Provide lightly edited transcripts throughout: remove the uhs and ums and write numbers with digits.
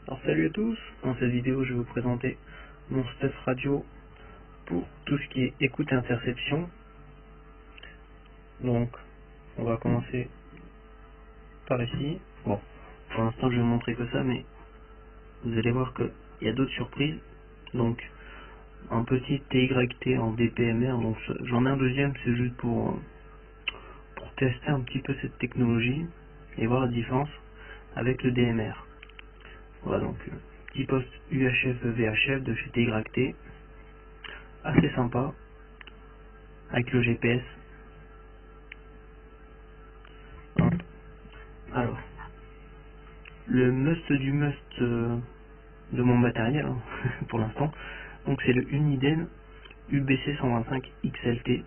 Alors salut à tous, dans cette vidéo je vais vous présenter mon stuff radio pour tout ce qui est écoute et interception. Donc on va commencer par ici. Bon, pour l'instant je vais vous montrer que ça, mais vous allez voir qu'il y a d'autres surprises. Donc un petit TYT en DPMR, donc j'en ai un deuxième, c'est juste pour tester un petit peu cette technologie et voir la différence avec le DMR. Voilà, donc petit poste UHF VHF de chez TYT, assez sympa avec le GPS. Alors, le must du must de mon matériel hein, pour l'instant, donc c'est le Uniden UBC 125 XLT.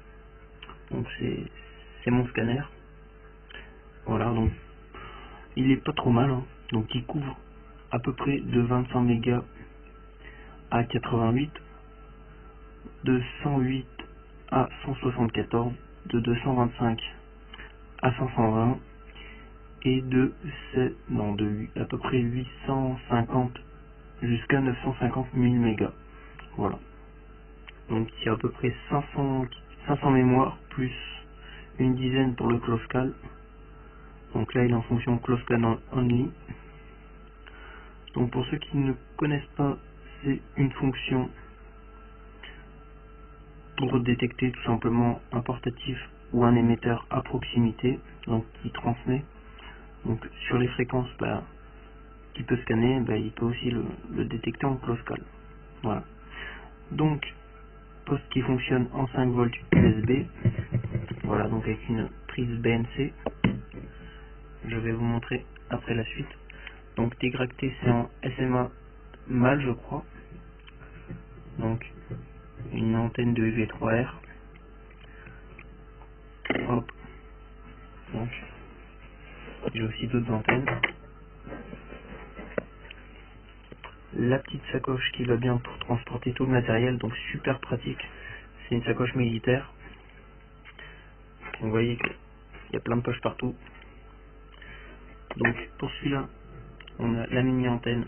Donc c'est mon scanner. Voilà, donc il est pas trop mal hein. Donc il couvre à peu près de 25 mégas à 88, de 108 à 174, de 225 à 520 et de à peu près 850 jusqu'à 950 000 mégas. Voilà. Donc il y a à peu près 500 mémoires plus une dizaine pour le close call. Donc là il est en fonction close call only. Donc pour ceux qui ne connaissent pas, c'est une fonction pour détecter tout simplement un portatif ou un émetteur à proximité, donc qui transmet. Donc sur les fréquences qu'il peut scanner, il peut aussi le détecter en close call. Voilà. Donc poste qui fonctionne en 5 volts USB. Voilà, donc avec une prise BNC. Je vais vous montrer après la suite. Donc TYT c'est en SMA mâle je crois. Donc une antenne de UV3R. Hop. Donc j'ai aussi d'autres antennes. La petite sacoche qui va bien pour transporter tout le matériel, donc super pratique. C'est une sacoche militaire. Vous voyez qu'il y a plein de poches partout. Donc pour celui-là, on a la mini antenne.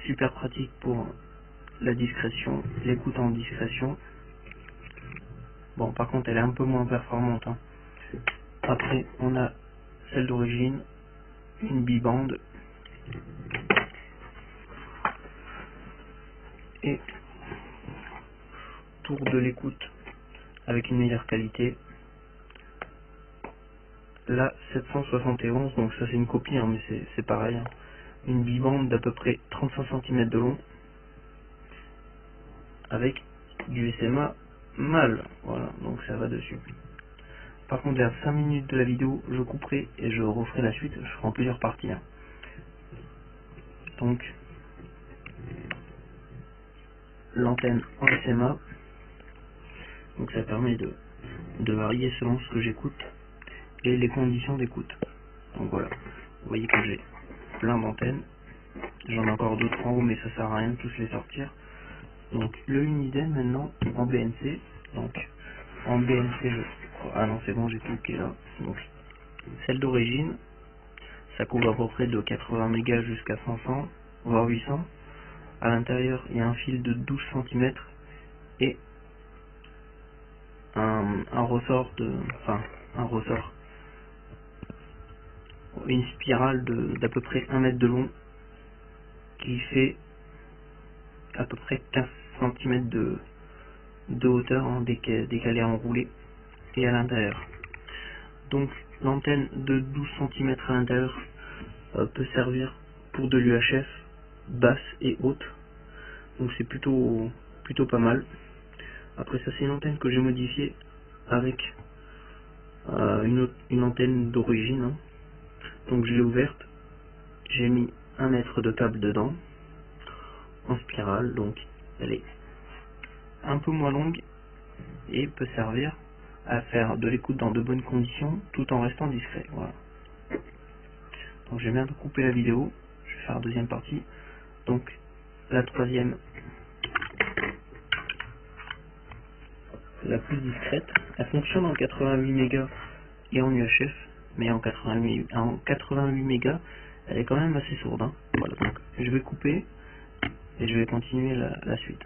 Super pratique pour la discrétion, l'écoute en discrétion. Bon, par contre, elle est un peu moins performante. Hein. Après, on a celle d'origine, une bibande et tour de l'écoute avec une meilleure qualité. La 771, donc ça c'est une copie, hein, mais c'est pareil. Hein. Une bibande d'à peu près 35 cm de long avec du SMA mâle. Voilà, donc ça va dessus. Par contre, vers 5 minutes de la vidéo, je couperai et je referai la suite. Je ferai en plusieurs parties. Hein. Donc, l'antenne en SMA. Donc ça permet de varier selon ce que j'écoute et les conditions d'écoute. Donc voilà, vous voyez que j'ai plein d'antennes. J'en ai encore d'autres en haut, mais ça sert à rien de tous les sortir. Donc le Uniden maintenant en BNC. Donc en BNC, ah non c'est bon, j'ai tout qui est là. Donc celle d'origine, ça couvre à peu près de 80 mégas jusqu'à 500, voire 800. À l'intérieur, il y a un fil de 12 cm et un ressort une spirale d'à peu près 1 mètre de long qui fait à peu près 15 cm de hauteur hein, dès qu'elle est enroulée et à l'intérieur. Donc l'antenne de 12 cm à l'intérieur peut servir pour de l'UHF basse et haute. Donc c'est plutôt pas mal. Après ça c'est une antenne que j'ai modifiée avec une antenne d'origine. Hein. Donc je l'ai ouverte, j'ai mis 1 mètre de câble dedans en spirale, donc elle est un peu moins longue et peut servir à faire de l'écoute dans de bonnes conditions tout en restant discret. Voilà. Donc j'ai bien coupé la vidéo, je vais faire la deuxième partie. Donc la troisième, la plus discrète, elle fonctionne en 88 mégas et en UHF, mais en 88 mégas elle est quand même assez sourde, hein. Voilà, donc je vais couper et je vais continuer la suite.